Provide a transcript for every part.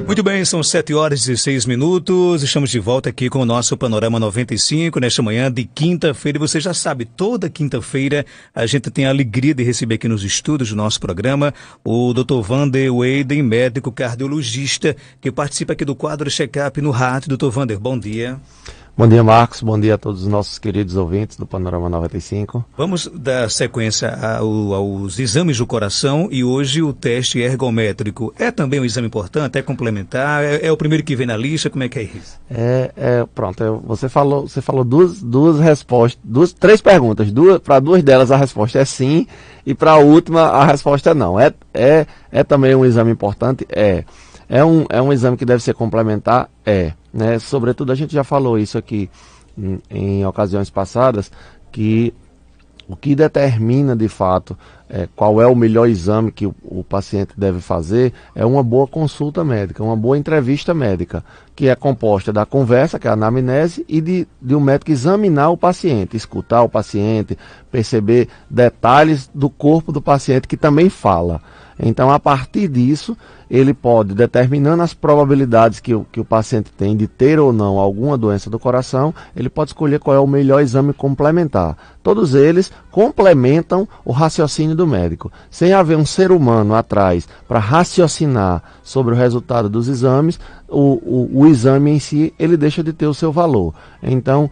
Muito bem, são 7h16. Estamos de volta aqui com o nosso Panorama 95, nesta manhã de quinta-feira. E você já sabe, toda quinta-feira a gente tem a alegria de receber aqui nos estúdios do nosso programa o Dr. Vander Weyden, médico cardiologista, que participa aqui do quadro Check-up no rádio. Dr. Vander, bom dia. Bom dia, Marcos. Bom dia a todos os nossos queridos ouvintes do Panorama 95. Vamos dar sequência aos exames do coração e hoje o teste ergométrico. É também um exame importante? É complementar? É o primeiro que vem na lista? Como é que é isso? Pronto. Você falou duas respostas, três perguntas. Para duas delas a resposta é sim e para a última a resposta é não. É também um exame importante? É um exame que deve ser complementar? Né? Sobretudo, a gente já falou isso aqui em ocasiões passadas, que o que determina de fato qual é o melhor exame que o paciente deve fazer é uma boa consulta médica, uma boa entrevista médica, que é composta da conversa, que é a anamnese, e de um médico examinar o paciente, escutar o paciente, perceber detalhes do corpo do paciente que também fala. Então, a partir disso, ele pode, determinando as probabilidades que o paciente tem de ter ou não alguma doença do coração, ele pode escolher qual é o melhor exame complementar. Todos eles complementam o raciocínio do médico. Sem haver um ser humano atrás para raciocinar sobre o resultado dos exames, o exame em si, ele deixa de ter o seu valor. Então,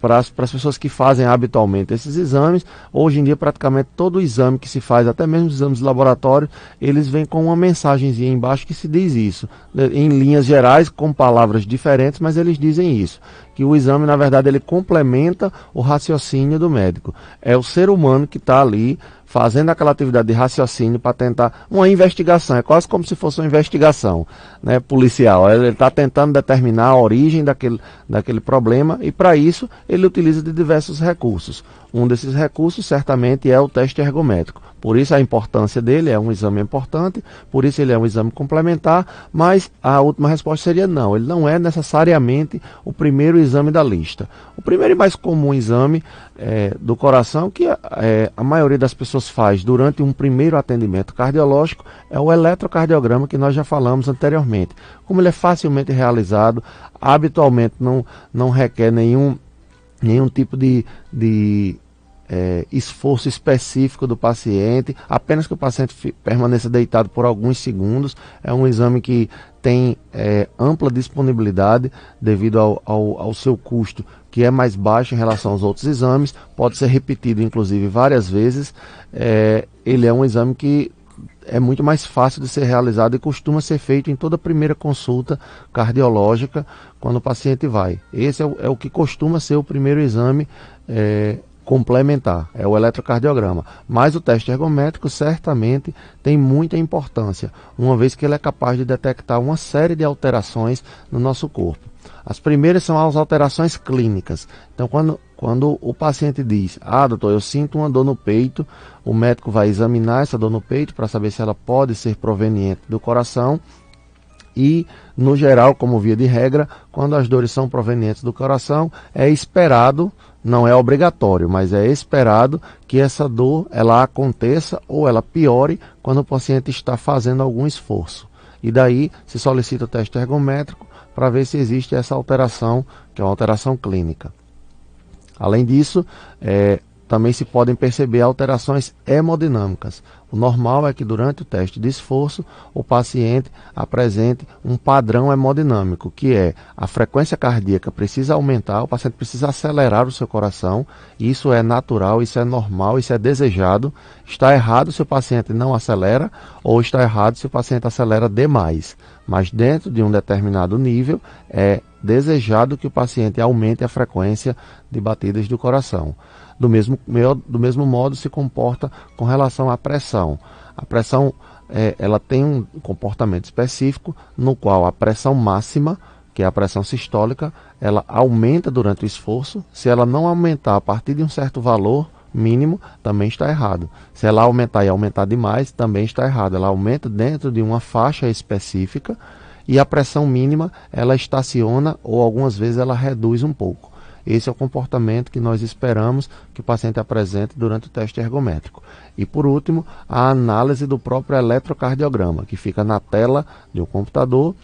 para as pessoas que fazem habitualmente esses exames, hoje em dia praticamente todo exame que se faz, até mesmo os exames de laboratório, eles vêm com uma mensagenzinha embaixo que se diz isso, em linhas gerais, com palavras diferentes, mas eles dizem isso, que o exame na verdade ele complementa o raciocínio do médico. É o ser humano que está ali fazendo aquela atividade de raciocínio para tentar uma investigação, é quase como se fosse uma investigação, né, policial. Ele está tentando determinar a origem daquele problema e para isso ele utiliza de diversos recursos. Um desses recursos certamente é o teste ergométrico. Por isso a importância dele, é um exame importante, por isso ele é um exame complementar, mas a última resposta seria não, ele não é necessariamente o primeiro exame da lista. O primeiro e mais comum exame do coração, que a maioria das pessoas faz durante um primeiro atendimento cardiológico, é o eletrocardiograma, que nós já falamos anteriormente. Como ele é facilmente realizado, habitualmente não requer nenhum tipo de esforço específico do paciente, apenas que o paciente permaneça deitado por alguns segundos. É um exame que tem ampla disponibilidade devido ao seu custo, que é mais baixo em relação aos outros exames, pode ser repetido inclusive várias vezes. Ele é um exame que é muito mais fácil de ser realizado e costuma ser feito em toda primeira consulta cardiológica quando o paciente vai. Esse é o que costuma ser o primeiro exame complementar, é o eletrocardiograma. Mas o teste ergométrico certamente tem muita importância, uma vez que ele é capaz de detectar uma série de alterações no nosso corpo. As primeiras são as alterações clínicas. Então, quando o paciente diz, doutor, eu sinto uma dor no peito, o médico vai examinar essa dor no peito para saber se ela pode ser proveniente do coração. E, no geral, como via de regra, quando as dores são provenientes do coração, é esperado, não é obrigatório, mas é esperado que essa dor ela aconteça ou ela piore quando o paciente está fazendo algum esforço. E daí se solicita o teste ergométrico para ver se existe essa alteração, que é uma alteração clínica. Além disso, também se podem perceber alterações hemodinâmicas. O normal é que durante o teste de esforço, o paciente apresente um padrão hemodinâmico, que é a frequência cardíaca precisa aumentar, o paciente precisa acelerar o seu coração. Isso é natural, isso é normal, isso é desejado. Está errado se o paciente não acelera, ou está errado se o paciente acelera demais. Mas dentro de um determinado nível, é desejado que o paciente aumente a frequência de batidas do coração. Do mesmo modo se comporta com relação à pressão. A pressão ela tem um comportamento específico no qual a pressão máxima, que é a pressão sistólica, ela aumenta durante o esforço. Se ela não aumentar a partir de um certo valor mínimo, também está errado. Se ela aumentar e aumentar demais, também está errado. Ela aumenta dentro de uma faixa específica e a pressão mínima ela estaciona ou algumas vezes ela reduz um pouco. Esse é o comportamento que nós esperamos que o paciente apresente durante o teste ergométrico. E por último, a análise do próprio eletrocardiograma, que fica na tela de um computador,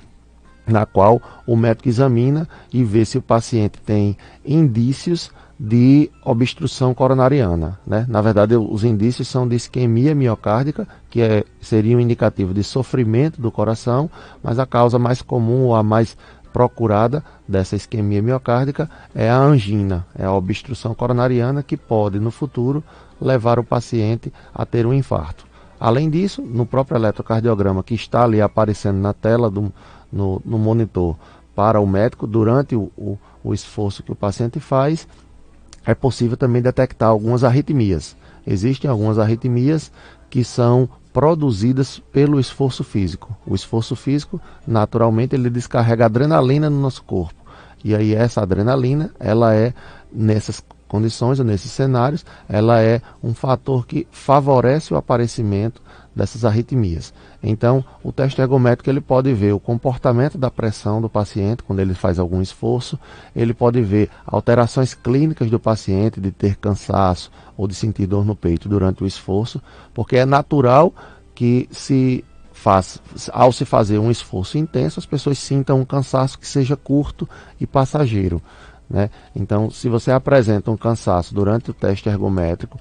na qual o médico examina e vê se o paciente tem indícios de obstrução coronariana, né? Na verdade, os indícios são de isquemia miocárdica, que seria um indicativo de sofrimento do coração, mas a causa mais comum ou a mais procurada dessa isquemia miocárdica é a angina, é a obstrução coronariana que pode, no futuro, levar o paciente a ter um infarto. Além disso, no próprio eletrocardiograma que está ali aparecendo na tela no monitor para o médico, durante o esforço que o paciente faz, é possível também detectar algumas arritmias. Existem algumas arritmias que são produzidas pelo esforço físico. O esforço físico, naturalmente, ele descarrega adrenalina no nosso corpo. E aí essa adrenalina, ela é, nessas condições ou nesses cenários, ela é um fator que favorece o aparecimento dessas arritmias. Então, o teste ergométrico ele pode ver o comportamento da pressão do paciente quando ele faz algum esforço, ele pode ver alterações clínicas do paciente, de ter cansaço ou de sentir dor no peito durante o esforço, porque é natural que ao se fazer um esforço intenso, as pessoas sintam um cansaço que seja curto e passageiro, né? Então, se você apresenta um cansaço durante o teste ergométrico,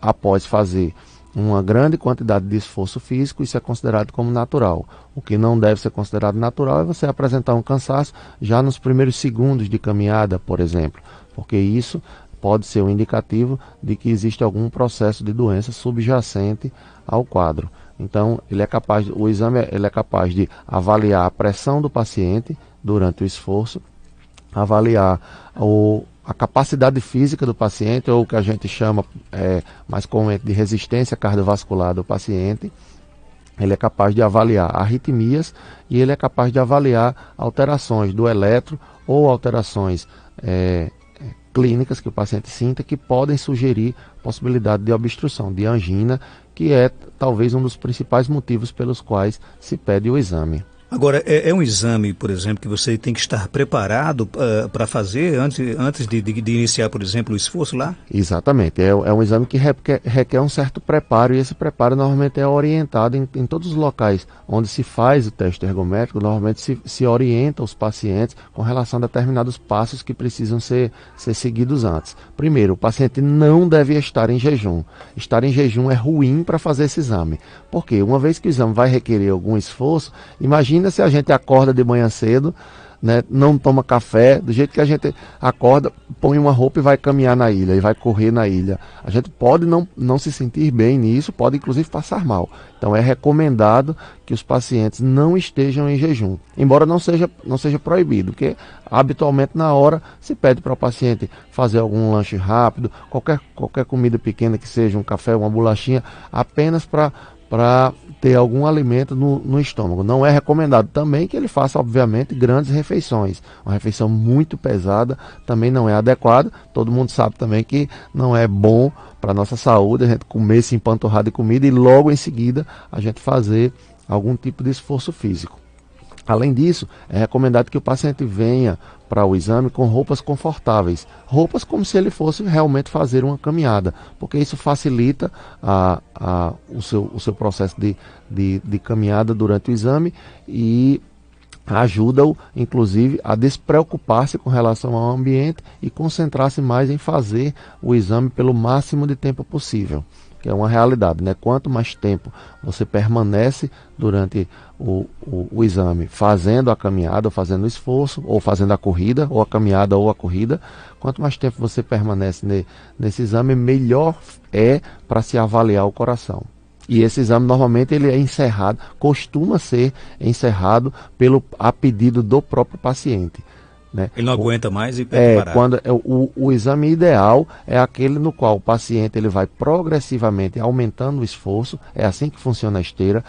após fazer uma grande quantidade de esforço físico, isso é considerado como natural. O que não deve ser considerado natural é você apresentar um cansaço já nos primeiros segundos de caminhada, por exemplo, porque isso pode ser um indicativo de que existe algum processo de doença subjacente ao quadro. Então, o exame ele é capaz de avaliar a pressão do paciente durante o esforço, avaliar a capacidade física do paciente, ou o que a gente chama mais comumente de resistência cardiovascular do paciente. Ele é capaz de avaliar arritmias e ele é capaz de avaliar alterações do eletro ou alterações clínicas que o paciente sinta que podem sugerir possibilidade de obstrução, de angina, que é talvez um dos principais motivos pelos quais se pede o exame. Agora, é um exame, por exemplo, que você tem que estar preparado para fazer antes de iniciar, por exemplo, o esforço lá? Exatamente. É um exame que requer um certo preparo, e esse preparo normalmente é orientado em todos os locais onde se faz o teste ergométrico. Normalmente se orienta os pacientes com relação a determinados passos que precisam ser seguidos antes. Primeiro, o paciente não deve estar em jejum. Estar em jejum é ruim para fazer esse exame. Por quê? Uma vez que o exame vai requerer algum esforço, imagina se a gente acorda de manhã cedo, né, não toma café, do jeito que a gente acorda, põe uma roupa e vai caminhar na ilha, e vai correr na ilha. A gente pode não se sentir bem nisso, pode inclusive passar mal. Então é recomendado que os pacientes não estejam em jejum, embora não seja proibido, porque habitualmente na hora se pede para o paciente fazer algum lanche rápido, qualquer comida pequena que seja, um café, uma bolachinha, apenas para ter algum alimento no estômago. Não é recomendado também que ele faça, obviamente, grandes refeições. Uma refeição muito pesada também não é adequada. Todo mundo sabe também que não é bom para a nossa saúde a gente comer se empanturrar de comida e logo em seguida a gente fazer algum tipo de esforço físico. Além disso, é recomendado que o paciente venha para o exame com roupas confortáveis, roupas como se ele fosse realmente fazer uma caminhada, porque isso facilita o seu processo de caminhada durante o exame e ajuda-o, inclusive, a despreocupar-se com relação ao ambiente e concentrar-se mais em fazer o exame pelo máximo de tempo possível, que é uma realidade, né? Quanto mais tempo você permanece durante o exame fazendo a caminhada, ou fazendo o esforço, ou fazendo a corrida, ou a caminhada ou a corrida, quanto mais tempo você permanece nesse exame, melhor é para se avaliar o coração. E esse exame normalmente ele é encerrado, costuma ser encerrado a pedido do próprio paciente, né? Ele não aguenta mais e pede parar. O exame ideal é aquele no qual o paciente ele vai progressivamente aumentando o esforço. É assim que funciona a esteira.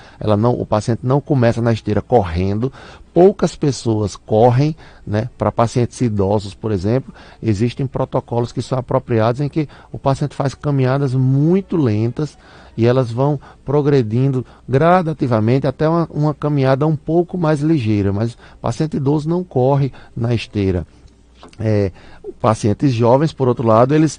O paciente não começa na esteira correndo. Poucas pessoas correm, né? Para pacientes idosos, por exemplo, existem protocolos que são apropriados em que o paciente faz caminhadas muito lentas e elas vão progredindo gradativamente até uma caminhada um pouco mais ligeira, mas o paciente idoso não corre na esteira. Pacientes jovens, por outro lado, eles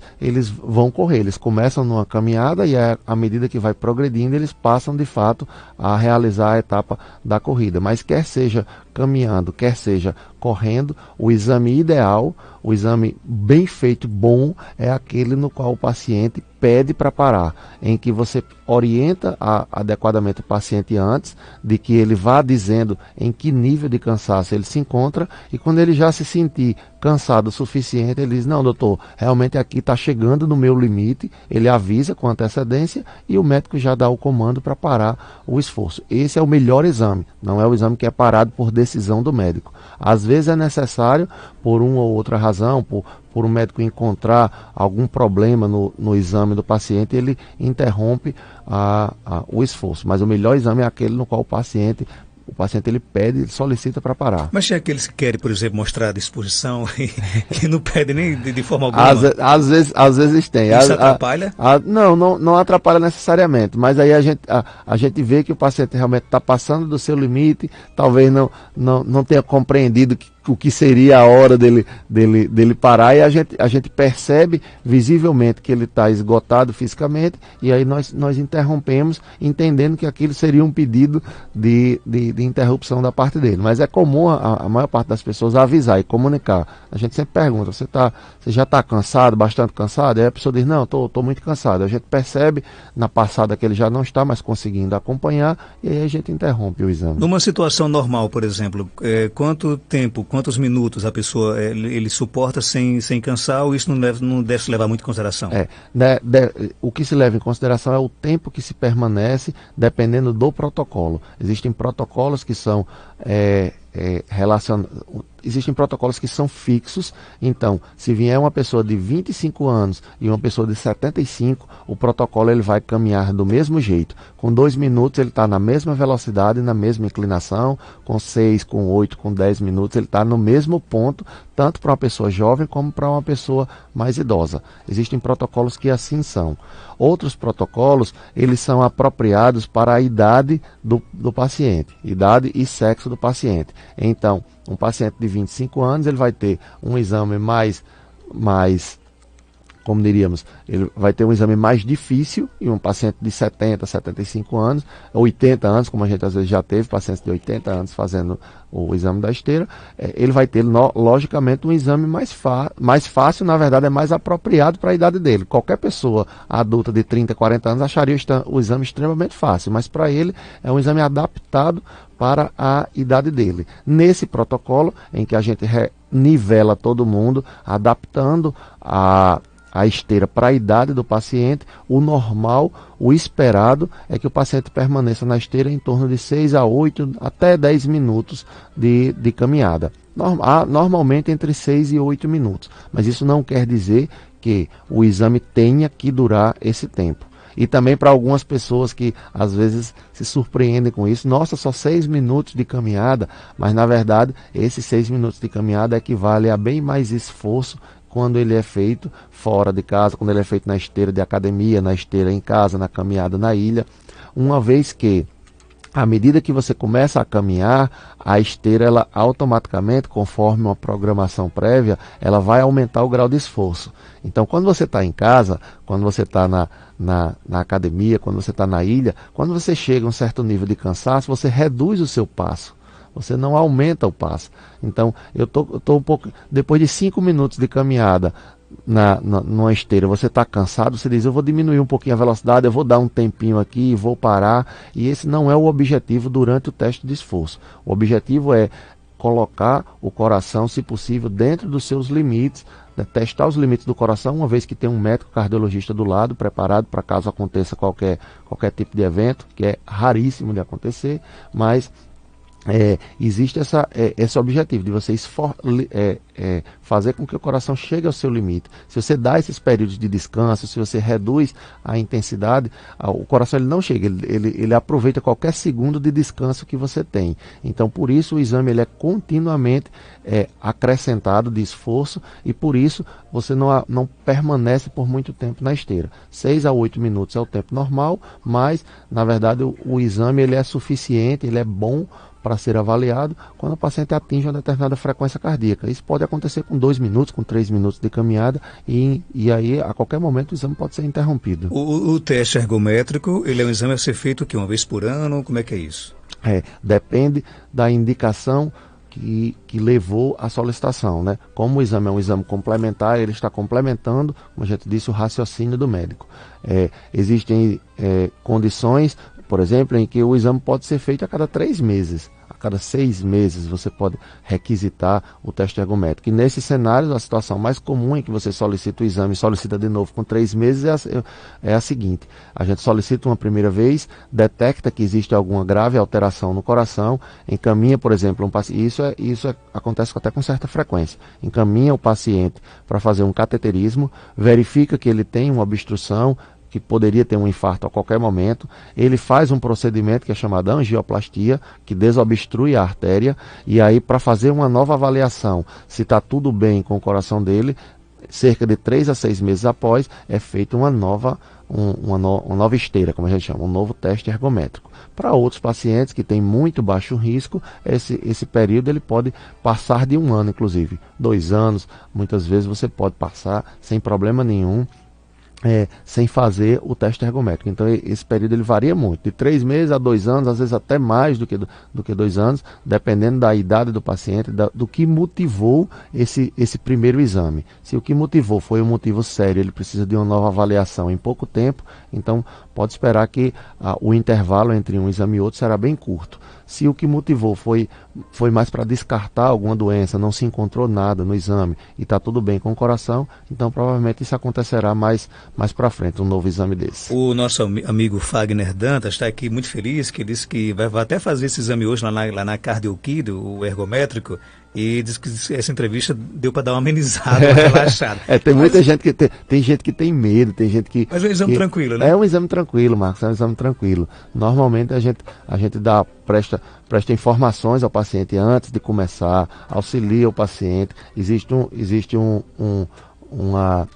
vão correr, eles começam numa caminhada e à medida que vai progredindo, eles passam de fato a realizar a etapa da corrida. Mas quer seja caminhando, quer seja correndo, o exame ideal, o exame bem feito, bom, é aquele no qual o paciente pede para parar, em que você orienta adequadamente o paciente antes de que ele vá dizendo em que nível de cansaço ele se encontra, e quando ele já se sentir cansado o suficiente, ele diz: não, doutor, realmente aqui está chegando no meu limite. Ele avisa com antecedência e o médico já dá o comando para parar o esforço. Esse é o melhor exame, não é o exame que é parado por decisão do médico. Às vezes é necessário, por uma ou outra razão, por um médico encontrar algum problema no exame do paciente, ele interrompe o esforço. Mas o melhor exame é aquele no qual o paciente ele pede, ele solicita para parar. Mas tem aqueles que querem, por exemplo, mostrar a disposição e que não pedem nem de forma alguma. Às vezes tem. Isso atrapalha? Não atrapalha necessariamente, mas aí a gente vê que o paciente realmente está passando do seu limite, talvez não tenha compreendido o que seria a hora dele parar, e a gente percebe visivelmente que ele está esgotado fisicamente, e aí nós interrompemos, entendendo que aquilo seria um pedido de interrupção da parte dele. Mas é comum a maior parte das pessoas avisar e comunicar. A gente sempre pergunta: você já está cansado, bastante cansado? Aí a pessoa diz: não, estou muito cansado. A gente percebe na passada que ele já não está mais conseguindo acompanhar, e aí a gente interrompe o exame. Numa situação normal, por exemplo, quanto tempo, quantos minutos a pessoa ele suporta sem cansar, ou isso não deve se levar muito em consideração? O que se leva em consideração é o tempo que se permanece, dependendo do protocolo. Existem protocolos que são existem protocolos que são fixos. Então, se vier uma pessoa de 25 anos e uma pessoa de 75, o protocolo ele vai caminhar do mesmo jeito. Com 2 minutos ele está na mesma velocidade, na mesma inclinação. Com 6, com 8, com 10 minutos ele está no mesmo ponto, tanto para uma pessoa jovem como para uma pessoa mais idosa. Existem protocolos que assim são. Outros protocolos, eles são apropriados para a idade do paciente, idade e sexo do paciente. Então, um paciente de 25 anos, ele vai ter um exame mais, como diríamos, ele vai ter um exame mais difícil, e um paciente de 70, 75 anos, 80 anos, como a gente às vezes já teve, pacientes de 80 anos fazendo o exame da esteira, ele vai ter, logicamente, um exame mais fácil, na verdade é mais apropriado para a idade dele. Qualquer pessoa adulta de 30, 40 anos acharia o exame extremamente fácil, mas para ele é um exame adaptado para a idade dele. Nesse protocolo, em que a gente nivela todo mundo, adaptando a esteira para a idade do paciente, o normal, o esperado é que o paciente permaneça na esteira em torno de 6 a 8, até 10 minutos de caminhada. Normalmente entre 6 e 8 minutos, mas isso não quer dizer que o exame tenha que durar esse tempo. E também para algumas pessoas que às vezes se surpreendem com isso: nossa, só 6 minutos de caminhada, mas na verdade esses 6 minutos de caminhada equivale a bem mais esforço quando ele é feito fora de casa, quando ele é feito na esteira de academia, na esteira em casa, na caminhada na ilha, uma vez que, à medida que você começa a caminhar, a esteira, ela automaticamente, conforme uma programação prévia, ela vai aumentar o grau de esforço. Então, quando você está em casa, quando você está na academia, quando você está na ilha, quando você chega a um certo nível de cansaço, você reduz o seu passo. Você não aumenta o passo. Então, eu tô um pouco, depois de 5 minutos de caminhada numa esteira, você está cansado, você diz: eu vou diminuir um pouquinho a velocidade, eu vou dar um tempinho aqui, vou parar. E esse não é o objetivo durante o teste de esforço. O objetivo é colocar o coração, se possível, dentro dos seus limites, testar os limites do coração, uma vez que tem um médico cardiologista do lado, preparado para caso aconteça qualquer tipo de evento, que é raríssimo de acontecer, mas existe esse objetivo de você fazer com que o coração chegue ao seu limite. Se você dá esses períodos de descanso, se você reduz a intensidade, o coração ele não chega, ele aproveita qualquer segundo de descanso que você tem. Então, por isso o exame ele é continuamente acrescentado de esforço, e por isso você não permanece por muito tempo na esteira. 6 a 8 minutos é o tempo normal, mas na verdade o exame ele é suficiente, ele é bom para ser avaliado quando o paciente atinge uma determinada frequência cardíaca. Isso pode acontecer com 2 minutos, com 3 minutos de caminhada e aí a qualquer momento o exame pode ser interrompido. O teste ergométrico, ele é um exame a ser feito uma vez por ano? Como é que é isso? Depende da indicação que levou à solicitação, né? Como o exame é um exame complementar, ele está complementando, como a gente disse, o raciocínio do médico. Existem condições, por exemplo, em que o exame pode ser feito a cada 3 meses. A cada 6 meses você pode requisitar o teste ergométrico. E nesses cenários, a situação mais comum em que você solicita o exame e solicita de novo com 3 meses é a seguinte. A gente solicita uma primeira vez, detecta que existe alguma grave alteração no coração, encaminha, por exemplo, um paciente. Isso acontece até com certa frequência. Encaminha o paciente para fazer um cateterismo, verifica que ele tem uma obstrução, que poderia ter um infarto a qualquer momento, ele faz um procedimento que é chamado angioplastia, que desobstrui a artéria, e aí para fazer uma nova avaliação, se está tudo bem com o coração dele, cerca de 3 a 6 meses após, é feita uma nova esteira, como a gente chama, um novo teste ergométrico. Para outros pacientes que têm muito baixo risco, esse período ele pode passar de 1 ano, inclusive. 2 anos, muitas vezes você pode passar sem problema nenhum, sem fazer o teste ergométrico. Então esse período ele varia muito, de 3 meses a 2 anos, às vezes até mais do que 2 anos, dependendo da idade do paciente, do que motivou esse primeiro exame. Se o que motivou foi um motivo sério, ele precisa de uma nova avaliação em pouco tempo, então pode esperar que o intervalo entre um exame e outro será bem curto. Se o que motivou foi mais para descartar alguma doença, não se encontrou nada no exame e está tudo bem com o coração, então provavelmente isso acontecerá mais para frente, um novo exame desse. O nosso amigo Fagner Dantas está aqui muito feliz, que disse que vai até fazer esse exame hoje lá na CardioKid, o ergométrico, e diz que essa entrevista deu para dar uma amenizada, uma relaxada. Tem muita gente tem gente que tem medo, tem gente que... Mas é um exame tranquilo, né? É um exame tranquilo, Marcos, é um exame tranquilo. Normalmente a gente presta informações ao paciente antes de começar, auxilia o paciente. Existe uma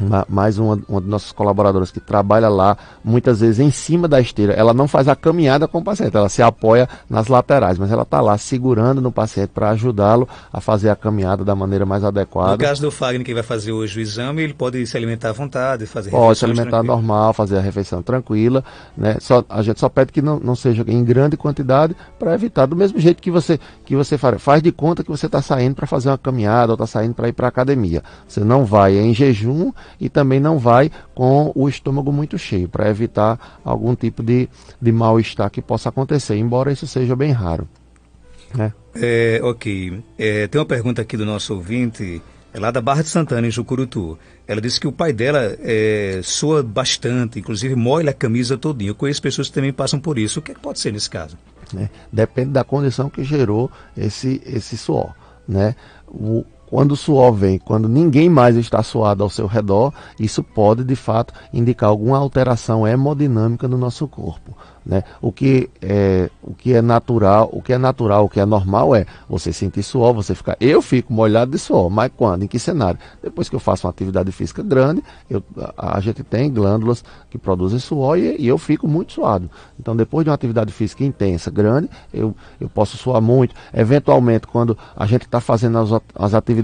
de nossas colaboradoras que trabalha lá, muitas vezes em cima da esteira. Ela não faz a caminhada com o paciente, ela se apoia nas laterais, mas ela está lá segurando no paciente para ajudá-lo a fazer a caminhada da maneira mais adequada. No caso do Fagner, que vai fazer hoje o exame, ele pode se alimentar à vontade, fazer pode se alimentar normal, fazer a refeição tranquila, né? A gente só pede que não seja em grande quantidade para evitar, do mesmo jeito que você faz de conta que você está saindo para fazer uma caminhada ou está saindo para ir para a academia. Você não vai em jejum e também não vai com o estômago muito cheio, para evitar algum tipo de mal-estar que possa acontecer, embora isso seja bem raro. Né? Ok. Tem uma pergunta aqui do nosso ouvinte, lá da Barra de Santana, em Jucurutu. Ela disse que o pai dela sua bastante, inclusive molha a camisa todinha. Eu conheço pessoas que também passam por isso. O que pode ser nesse caso? Depende da condição que gerou esse suor, né? Quando o suor vem, quando ninguém mais está suado ao seu redor, isso pode, de fato, indicar alguma alteração hemodinâmica no nosso corpo. Né? O que é natural, o que é normal é você sentir suor, eu fico molhado de suor, mas quando? Em que cenário? Depois que eu faço uma atividade física grande, a gente tem glândulas que produzem suor e eu fico muito suado. Então depois de uma atividade física intensa, grande, eu posso suar muito. Eventualmente, quando a gente está fazendo as atividades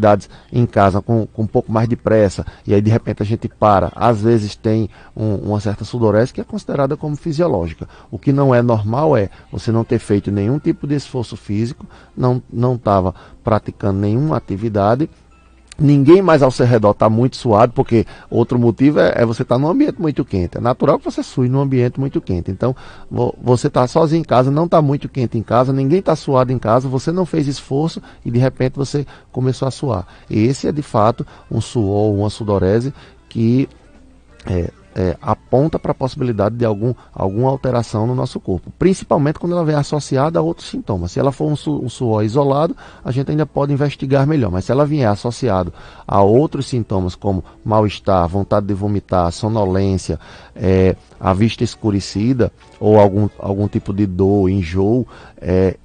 em casa com um pouco mais de pressa, e aí de repente a gente para, às vezes tem uma certa sudorese que é considerada como fisiológica. O que não é normal é você não ter feito nenhum tipo de esforço físico, não estava praticando nenhuma atividade, ninguém mais ao seu redor está muito suado, porque outro motivo é você estar num ambiente muito quente. É natural que você sue num ambiente muito quente. Então, você está sozinho em casa, não está muito quente em casa, ninguém está suado em casa, você não fez esforço e de repente você começou a suar. Esse é de fato um suor, uma sudorese que aponta para a possibilidade de alguma alteração no nosso corpo, principalmente quando ela vem associada a outros sintomas. Se ela for um suor isolado, a gente ainda pode investigar melhor, mas se ela vier associado a outros sintomas como mal-estar, vontade de vomitar, sonolência, a vista escurecida ou algum tipo de dor, enjoo,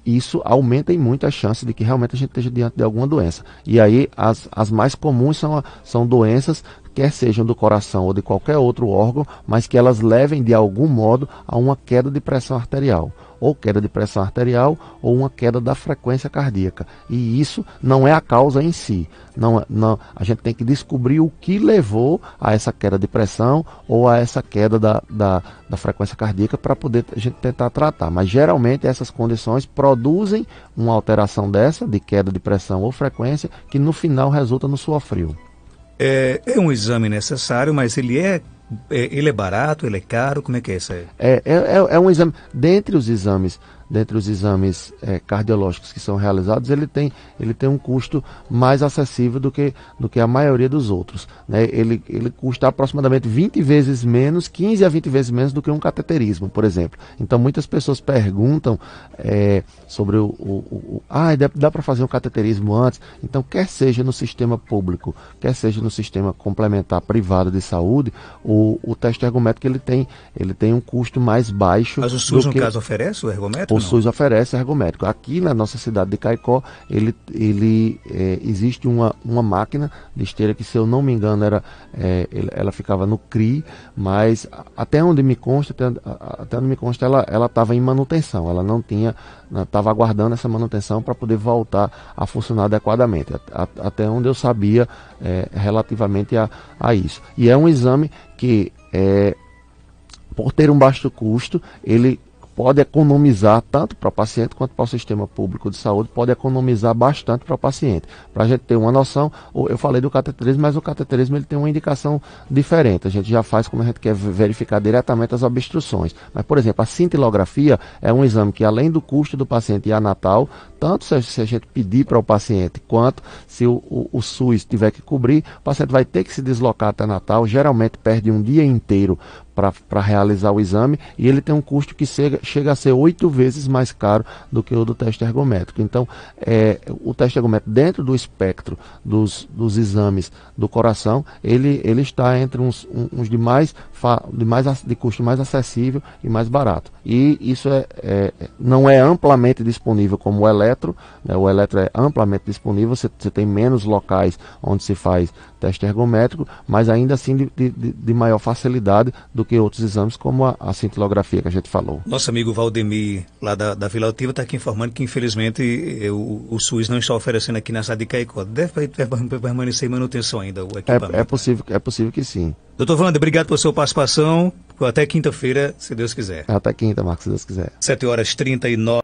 isso aumenta em muito a chance de que realmente a gente esteja diante de alguma doença. E aí as mais comuns são doenças, quer sejam do coração ou de qualquer outro órgão, mas que elas levem de algum modo a uma queda de pressão arterial. ou queda de pressão arterial ou uma queda da frequência cardíaca. E isso não é a causa em si. Não, a gente tem que descobrir o que levou a essa queda de pressão ou a essa queda da frequência cardíaca para poder a gente tentar tratar. Mas geralmente essas condições produzem uma alteração dessa, de queda de pressão ou frequência, que no final resulta no suor frio. É um exame necessário, mas ele é barato, ele é caro, como é que é isso aí? É um exame, dentre os exames cardiológicos que são realizados, ele tem um custo mais acessível do que a maioria dos outros, né? Ele custa aproximadamente 20 vezes menos, 15 a 20 vezes menos do que um cateterismo, por exemplo. Então muitas pessoas perguntam sobre dá para fazer um cateterismo antes? Então, quer seja no sistema público, quer seja no sistema complementar privado de saúde, o teste ergométrico ele tem um custo mais baixo. Mas o SUS, no caso, oferece o ergométrico? O SUS oferece ergométrico. Aqui na nossa cidade de Caicó, existe uma máquina de esteira que, se eu não me engano, ela ficava no CRI, mas até onde me consta, ela estava em manutenção. Ela não tinha, estava aguardando essa manutenção para poder voltar a funcionar adequadamente. Até onde eu sabia relativamente a isso. E é um exame que, por ter um baixo custo, ele pode economizar tanto para o paciente quanto para o sistema público de saúde, pode economizar bastante para o paciente. Para a gente ter uma noção, eu falei do cateterismo, mas o cateterismo ele tem uma indicação diferente. A gente já faz quando a gente quer verificar diretamente as obstruções. Mas, por exemplo, a cintilografia é um exame que, além do custo do paciente ir a Natal, tanto se a gente pedir para o paciente, quanto se o SUS tiver que cobrir, o paciente vai ter que se deslocar até Natal, geralmente perde um dia inteiro para realizar o exame, e ele tem um custo que chega a ser 8 vezes mais caro do que o do teste ergométrico. Então, o teste ergométrico, dentro do espectro dos exames do coração, ele está entre uns de custo mais acessível e mais barato. E isso não é amplamente disponível como o eletro, né? O eletro é amplamente disponível, você tem menos locais onde se faz teste ergométrico, mas ainda assim de maior facilidade do que outros exames, como a cintilografia que a gente falou. Nosso amigo Valdemir, lá da Vila Altiva, está aqui informando que, infelizmente, o SUS não está oferecendo aqui na cidade de Caicó. Deve permanecer em manutenção ainda o equipamento. É possível que sim. Doutor Wander, obrigado pela sua participação. Até quinta-feira, se Deus quiser. Até quinta, Marcos, se Deus quiser. 7h39.